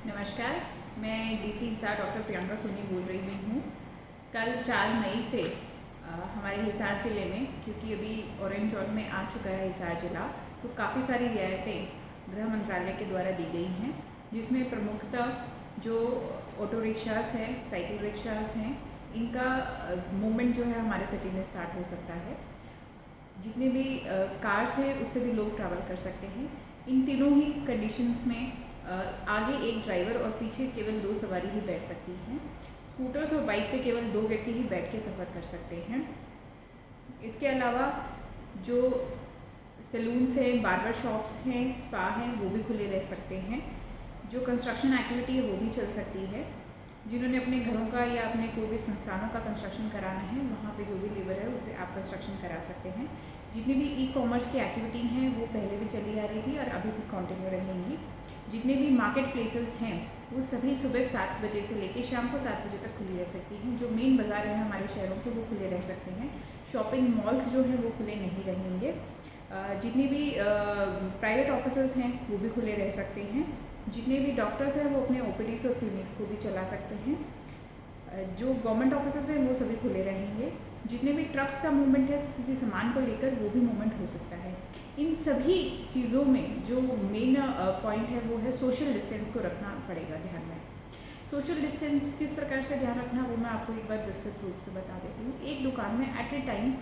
नमस्कार, मैं DC Hisar doctor Priyanka Soni बोल रही हूँ। कल 4 मई से हमारे हिसार ज़िले में, क्योंकि अभी ऑरेंज जोन में आ चुका है हिसार ज़िला, तो काफ़ी सारी रियायतें गृह मंत्रालय के द्वारा दी गई हैं, जिसमें प्रमुखतः जो ऑटो रिक्शास हैं, साइकिल रिक्शास हैं, इनका मूवमेंट जो है हमारे सिटी में स्टार्ट हो सकता है। जितने भी कार्स हैं उससे भी लोग ट्रैवल कर सकते हैं। इन तीनों ही कंडीशंस में आगे एक ड्राइवर और पीछे केवल 2 सवारी ही बैठ सकती हैं। स्कूटर्स और बाइक पे केवल 2 व्यक्ति ही बैठ के सफ़र कर सकते हैं। इसके अलावा जो सैलून्स हैं, बार्बर शॉप्स हैं, स्पा हैं, वो भी खुले रह सकते हैं। जो कंस्ट्रक्शन एक्टिविटी है वो भी चल सकती है। जिन्होंने अपने घरों का या अपने कोई भी संस्थानों का कंस्ट्रक्शन कराना है, वहाँ पे जो भी लेबर है उससे आप कंस्ट्रक्शन करा सकते हैं। जितनी भी ई कॉमर्स की एक्टिविटी हैं वो पहले भी चली आ रही थी और अभी भी कंटिन्यू रहेंगी। जितने भी मार्केट प्लेसेस हैं वो सभी सुबह 7 बजे से लेकर शाम को 7 बजे तक खुली रह सकती हैं। जो मेन बाज़ार हैं हमारे शहरों के वो खुले रह सकते हैं। शॉपिंग मॉल्स जो हैं वो खुले नहीं रहेंगे। जितनी भी प्राइवेट ऑफिसेज हैं वो भी खुले रह सकते हैं। जितने भी डॉक्टर्स हैं वो अपने ओपीडीज और क्लिनिक्स को भी चला सकते हैं। जो गवर्नमेंट ऑफिसेज हैं वो सभी खुले रहेंगे। जितने भी ट्रक्स का मूवमेंट है किसी सामान को लेकर वो भी मूवमेंट हो सकता है। इन सभी चीज़ों में जो मेन पॉइंट है वो है सोशल डिस्टेंस को रखना पड़ेगा ध्यान में। सोशल डिस्टेंस किस प्रकार से ध्यान रखना वो मैं आपको एक बार विस्तृत रूप से बता देती हूँ। एक दुकान में एट ए टाइम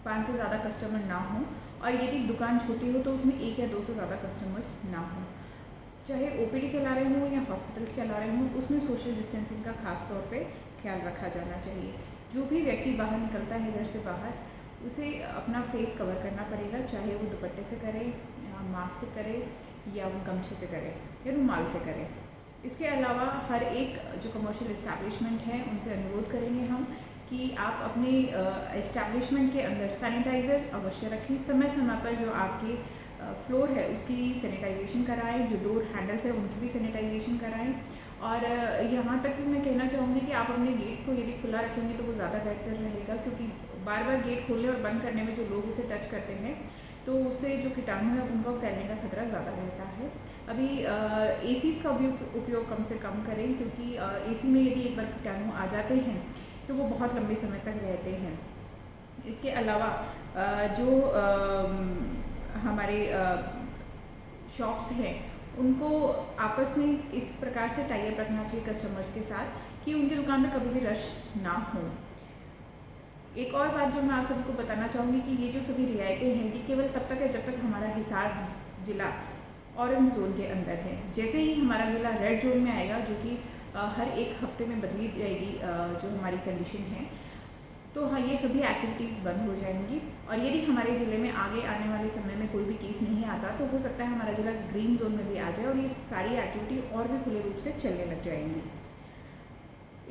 5 से ज़्यादा कस्टमर ना हो, और यदि दुकान छोटी हो तो उसमें 1 या 2 से ज़्यादा कस्टमर्स ना हो। चाहे ओपीडी चला रहे हों या हॉस्पिटल्स चला रहे हों, उसमें सोशल डिस्टेंसिंग का खास तौर पे ख्याल रखा जाना चाहिए। जो भी व्यक्ति बाहर निकलता है घर से बाहर, उसे अपना फेस कवर करना पड़ेगा, चाहे वो दुपट्टे से करे या मास्क से करे या वो गमछे से करे या रुमाल से करे। इसके अलावा हर एक जो कमर्शियल इस्टेब्लिशमेंट है उनसे अनुरोध करेंगे हम कि आप अपने इस्टेब्लिशमेंट के अंदर सैनिटाइज़र अवश्य रखें। समय समय पर जो आपके फ्लोर है उसकी सैनिटाइजेशन कराएं, जो डोर हैंडल्स है उनकी भी सैनिटाइजेशन कराएं। और यहाँ तक भी मैं कहना चाहूँगी कि आप अपने गेट्स को यदि खुला रखेंगे तो वो ज़्यादा बेहतर रहेगा, क्योंकि बार बार गेट खोलने और बंद करने में जो लोग उसे टच करते हैं तो उससे जो कीटाणु है उनका फैलने का खतरा ज़्यादा रहता है। अभी एसीज़ का उपयोग कम से कम करें, क्योंकि एसी में यदि एक बार कीटाणु आ जाते हैं तो वो बहुत लंबे समय तक रहते हैं। इसके अलावा जो हमारे शॉप्स हैं उनको आपस में इस प्रकार से टाई अप रखना चाहिए कस्टमर्स के साथ कि उनकी दुकान में कभी भी रश ना हो। एक और बात जो मैं आप सभी को बताना चाहूँगी कि ये जो सभी रियायतें हैं ये केवल तब तक है जब तक हमारा हिसार ज़िला ऑरेंज जोन के अंदर है। जैसे ही हमारा ज़िला रेड जोन में आएगा, जो कि हर एक हफ्ते में बदली जाएगी जो हमारी कंडीशन है, तो हाँ ये सभी एक्टिविटीज़ बंद हो जाएंगी। और यदि हमारे ज़िले में आगे आने वाले समय में कोई भी केस नहीं आता तो हो सकता है हमारा ज़िला ग्रीन जोन में भी आ जाए और ये सारी एक्टिविटी और भी खुले रूप से चलने लग जाएंगी।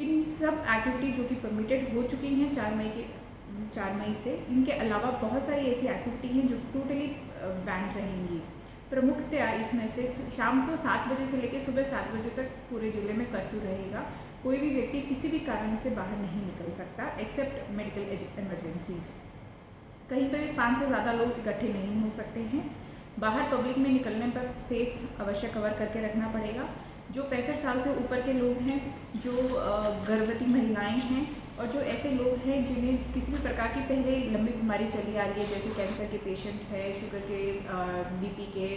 इन सब एक्टिविटी जो कि परमिटेड हो चुकी हैं 4 मई से, इनके अलावा बहुत सारी ऐसी एक्टिविटी हैं जो टोटली बैंड रहेंगी। प्रमुखतया इसमें से शाम को 7 बजे से लेकर सुबह 7 बजे तक पूरे ज़िले में कर्फ्यू रहेगा। कोई भी व्यक्ति किसी भी कारण से बाहर नहीं निकल सकता एक्सेप्ट मेडिकल इमरजेंसीज। कहीं पर भी 5 से ज़्यादा लोग इकट्ठे नहीं हो सकते हैं। बाहर पब्लिक में निकलने पर फेस अवश्य कवर करके रखना पड़ेगा। जो 65 साल से ऊपर के लोग हैं, जो गर्भवती महिलाएं हैं और जो ऐसे लोग हैं जिन्हें किसी भी प्रकार की पहले लंबी बीमारी चली आ रही है, जैसे कैंसर के पेशेंट है, शुगर के, बीपी के,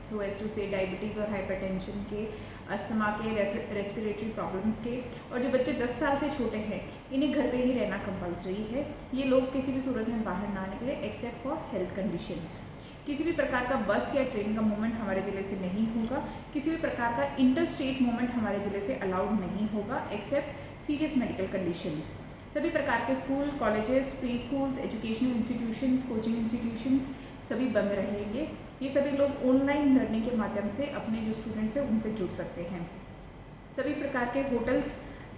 सो एस टू से डायबिटीज़ और हाइपरटेंशन के, अस्थमा के, रेस्पिरेटरी प्रॉब्लम्स के, और जो बच्चे 10 साल से छोटे हैं इन्हें घर पे ही रहना कंपलसरी है। ये लोग किसी भी सूरत में बाहर ना निकले एक्सेप्ट फॉर हेल्थ कंडीशंस। किसी भी प्रकार का बस या ट्रेन का मूवमेंट हमारे ज़िले से नहीं होगा। किसी भी प्रकार का इंटर स्टेट मूवमेंट हमारे ज़िले से अलाउड नहीं होगा एक्सेप्ट सीरियस मेडिकल कंडीशंस। सभी प्रकार के school, colleges, pre schools, educational institutions, coaching institutions सभी बंद रहेंगे। ये सभी लोग ऑनलाइन लर्निंग के माध्यम से अपने जो स्टूडेंट्स हैं उनसे जुड़ सकते हैं। सभी प्रकार के होटल्स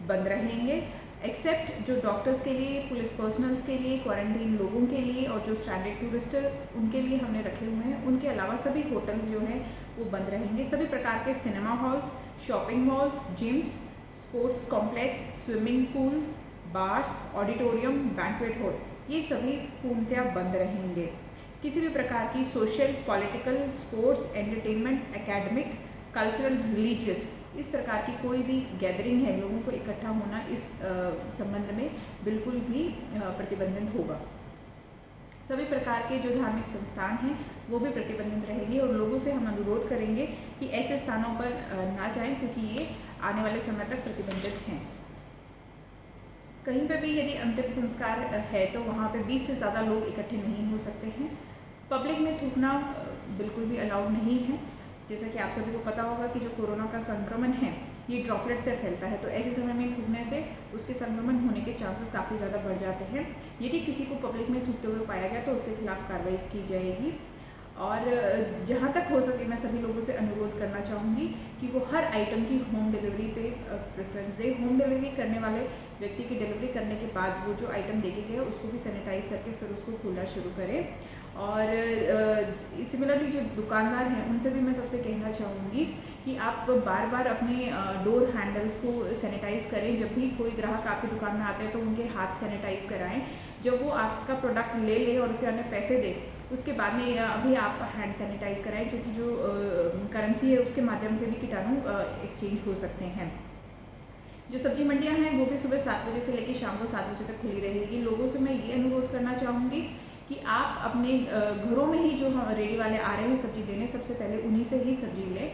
बंद रहेंगे एक्सेप्ट जो डॉक्टर्स के लिए, पुलिस पर्सनल्स के लिए, क्वारंटीन लोगों के लिए और जो स्टैंडर्ड टूरिस्ट उनके लिए हमने रखे हुए हैं। उनके अलावा सभी होटल्स जो हैं वो बंद रहेंगे। सभी प्रकार के cinema halls, shopping malls, gyms, sports complex, swimming pools, bars, auditorium, banquet hall, ये सभी पूर्णतया बंद रहेंगे। किसी भी प्रकार की social, political, sports, entertainment, academic cultural, religious, इस प्रकार की कोई भी गैदरिंग है, लोगों को इकट्ठा होना, इस संबंध में बिल्कुल भी प्रतिबंधित होगा। सभी प्रकार के जो धार्मिक संस्थान हैं वो भी प्रतिबंधित रहेंगे और लोगों से हम अनुरोध करेंगे कि ऐसे स्थानों पर ना जाएं, क्योंकि ये आने वाले समय तक प्रतिबंधित हैं। कहीं पर भी यदि अंतिम संस्कार है तो वहाँ पे 20 से ज़्यादा लोग इकट्ठे नहीं हो सकते हैं। पब्लिक में थूकना बिल्कुल भी अलाउड नहीं है। जैसा कि आप सभी को पता होगा कि जो कोरोना का संक्रमण है ये ड्रॉपलेट से फैलता है, तो ऐसे समय में थूकने से उसके संक्रमण होने के चांसेस काफ़ी ज़्यादा बढ़ जाते हैं। यदि किसी को पब्लिक में थूकते हुए पाया गया तो उसके खिलाफ कार्रवाई की जाएगी। और जहाँ तक हो सके मैं सभी लोगों से अनुरोध करना चाहूँगी कि वो हर आइटम की होम डिलीवरी पे प्रेफरेंस दे। होम डिलीवरी करने वाले व्यक्ति की डिलीवरी करने के बाद वो जो आइटम देके गए उसको भी सैनिटाइज करके फिर उसको खोलना शुरू करें। और सिमिलरली जो दुकानदार हैं उनसे भी मैं सबसे कहना चाहूँगी कि आप बार बार अपने डोर हैंडल्स को सैनिटाइज करें। जब भी कोई ग्राहक आपकी दुकान में आते हैं तो उनके हाथ सैनिटाइज कराएं। जब वो आपका प्रोडक्ट ले और उसके अन्य पैसे दे उसके बाद में अभी आप हैंड सैनिटाइज कराएं, क्योंकि जो करेंसी है उसके माध्यम से भी कीटाणु एक्सचेंज हो सकते हैं। जो सब्जी मंडियां हैं वो भी सुबह 7 बजे से लेकर शाम को 7 बजे तक खुली रहेगी। लोगों से मैं ये अनुरोध करना चाहूँगी कि आप अपने घरों में ही जो रेडी वाले आ रहे हैं सब्जी देने, सबसे पहले उन्हीं से ही सब्जी लें,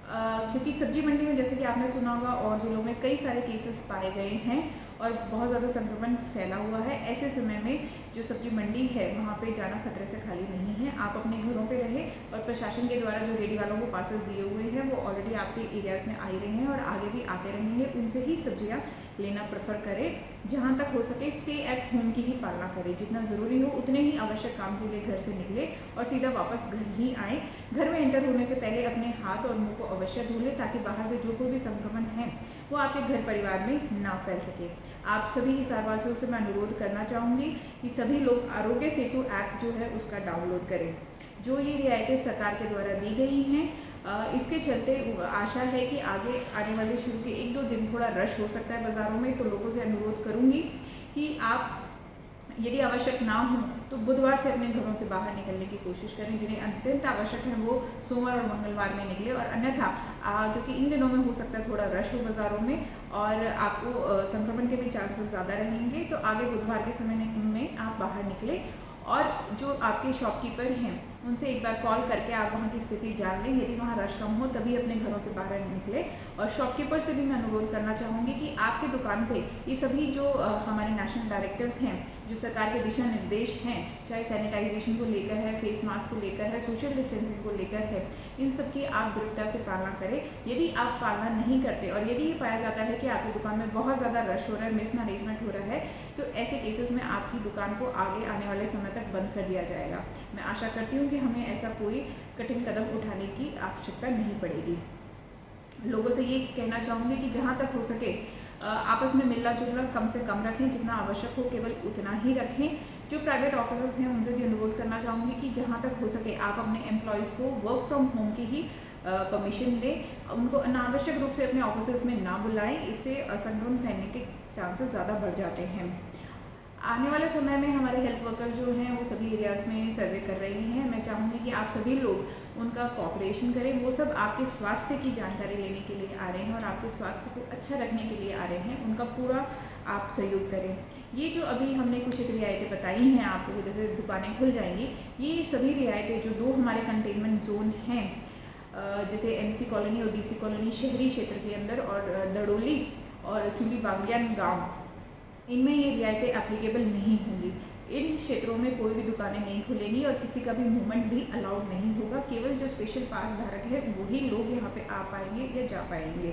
क्योंकि सब्जी मंडी में जैसे कि आपने सुना होगा और जिलों में कई सारे केसेस पाए गए हैं और बहुत ज़्यादा संक्रमण फैला हुआ है। ऐसे समय में जो सब्जी मंडी है वहाँ पे जाना खतरे से खाली नहीं है। आप अपने घरों पे रहें और प्रशासन के द्वारा जो रेडी वालों को पासेस दिए हुए हैं वो ऑलरेडी आपके एरियाज़ में आ ही रहे हैं और आगे भी आते रहेंगे। उनसे ही सब्जियाँ लेना प्रेफर करें। जहाँ तक हो सके स्टे एट होम की ही पालना करें। जितना ज़रूरी हो उतने ही आवश्यक काम के लिए घर से निकले और सीधा वापस घर ही आए। घर में एंटर होने से पहले अपने हाथ और मुंह को अवश्य धो लें, ताकि बाहर से जो कोई भी संक्रमण है वो आपके घर परिवार में ना फैल सके। आप सभी हिसारवासियों से मैं अनुरोध करना चाहूँगी कि सभी लोग आरोग्य सेतु ऐप जो है उसका डाउनलोड करें। जो ये रियायतें सरकार के द्वारा दी गई हैं इसके चलते आशा है कि आगे आने वाले शुरू के 1-2 दिन थोड़ा रश हो सकता है बाज़ारों में। तो लोगों से अनुरोध करूँगी कि आप यदि आवश्यक ना हो तो बुधवार से अपने घरों से बाहर निकलने की कोशिश करें। जिन्हें अत्यंत आवश्यक है वो सोमवार और मंगलवार में निकले। और अन्यथा क्योंकि इन दिनों में हो सकता है थोड़ा रश हो बाज़ारों में और आपको संक्रमण के भी चांसेस ज़्यादा रहेंगे, तो आगे बुधवार के समय में आप बाहर निकलें। और जो आपके शॉपकीपर हैं उनसे एक बार कॉल करके आप वहाँ की स्थिति जान लें। यदि वहाँ रश कम हो तभी अपने घरों से बाहर निकले। और शॉपकीपर से भी मैं अनुरोध करना चाहूँगी कि आपकी दुकान पे ये सभी जो हमारे नेशनल डायरेक्टिव्स हैं, जो सरकार के दिशा निर्देश हैं, चाहे सैनिटाइजेशन को लेकर है, फेस मास्क को लेकर है, सोशल डिस्टेंसिंग को लेकर है, इन सब की आप दृढ़ता से पालना करें। यदि आप पालना नहीं करते और यदि ये पाया जाता है कि आपकी दुकान में बहुत ज़्यादा रश हो रहा है, मिसमैनेजमेंट हो रहा है, तो ऐसे केसेस में आपकी दुकान को आगे आने वाले समय तक बंद कर दिया जाएगा। मैं आशा करती हूँ कि हमें ऐसा कोई कठिन कदम उठाने की आवश्यकता नहीं पड़ेगी। लोगों से ये कहना चाहूँगी कि जहाँ तक हो सके आपस में मिलना जुलना कम से कम रखें। जितना आवश्यक हो केवल उतना ही रखें। जो प्राइवेट ऑफिसर्स हैं उनसे भी अनुरोध करना चाहूँगी कि जहाँ तक हो सके आप अपने एम्प्लॉयज़ को वर्क फ्रॉम होम की ही परमिशन दें। उनको अनावश्यक रूप से अपने ऑफिस में ना बुलाएं, इससे संक्रमण फैलने के चांसेस ज़्यादा बढ़ जाते हैं। आने वाले समय में हमारे हेल्थ वर्कर जो हैं वो सभी एरियाज़ में सर्वे कर रहे हैं। मैं चाहूँगी कि आप सभी लोग उनका कोऑपरेशन करें। वो सब आपके स्वास्थ्य की जानकारी लेने के लिए आ रहे हैं और आपके स्वास्थ्य को अच्छा रखने के लिए आ रहे हैं। उनका पूरा आप सहयोग करें। ये जो अभी हमने कुछ एक रियायतें बताई हैं आपको, जैसे दुकानें खुल जाएंगी, ये सभी रियायतें जो 2 हमारे कंटेनमेंट जोन हैं, जैसे MC कॉलोनी और DC कॉलोनी शहरी क्षेत्र के अंदर और दड़ोली और चुली बावलियान गाँव, इनमें ये रियायतें एप्लीकेबल नहीं होंगी। इन क्षेत्रों में कोई भी दुकानें नहीं खुलेंगी और किसी का भी मूवमेंट भी अलाउड नहीं होगा। केवल जो स्पेशल पास धारक है वही लोग यहाँ पे आ पाएंगे या जा पाएंगे।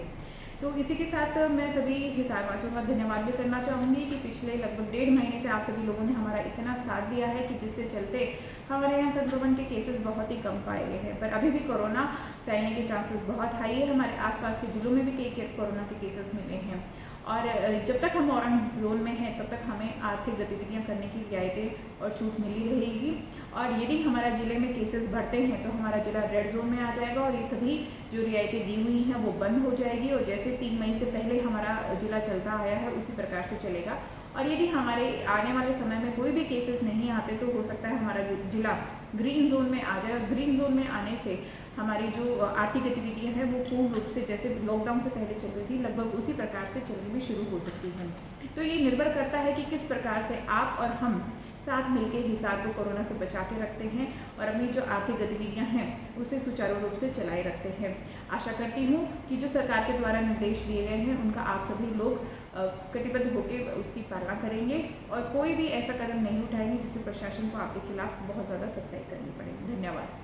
तो इसी के साथ मैं सभी हिसारवासियों का धन्यवाद भी करना चाहूँगी कि पिछले लगभग 1.5 महीने से आप सभी लोगों ने हमारा इतना साथ दिया है कि जिससे चलते हमारे यहाँ संक्रमण के केसेस बहुत ही कम पाए गए हैं। पर अभी भी कोरोना फैलने के चांसेस बहुत हाई है। हमारे आसपास के जिलों में भी कई कोरोना के केसेस मिले हैं और जब तक हम ऑरेंज जोन में हैं तब तक हमें आर्थिक गतिविधियां करने की रियायतें और छूट मिली रहेगी। और यदि हमारा ज़िले में केसेस बढ़ते हैं तो हमारा ज़िला रेड जोन में आ जाएगा और ये सभी जो रियायतें दी हुई हैं वो बंद हो जाएगी। और जैसे 3 मई से पहले हमारा ज़िला चलता आया है उसी प्रकार से चलेगा। और यदि हमारे आने वाले समय में कोई भी केसेस नहीं आते तो हो सकता है हमारा ज़िला ग्रीन जोन में आ जाए। ग्रीन जोन में आने से हमारी जो आर्थिक गतिविधियाँ हैं वो पूर्ण रूप से जैसे लॉकडाउन से पहले चल रही थी लगभग उसी प्रकार से चलनी भी शुरू हो सकती हैं। तो ये निर्भर करता है कि किस प्रकार से आप और हम साथ मिलकर हिसार को कोरोना से बचा के रखते हैं और अपनी जो आर्थिक गतिविधियां हैं उसे सुचारू रूप से चलाए रखते हैं। आशा करती हूँ कि जो सरकार के द्वारा निर्देश दिए गए हैं उनका आप सभी लोग कटिबद्ध होकर उसकी पालना करेंगे और कोई भी ऐसा कदम नहीं उठाएंगे जिससे प्रशासन को आपके खिलाफ बहुत ज़्यादा सख्ताई करनी पड़े। धन्यवाद।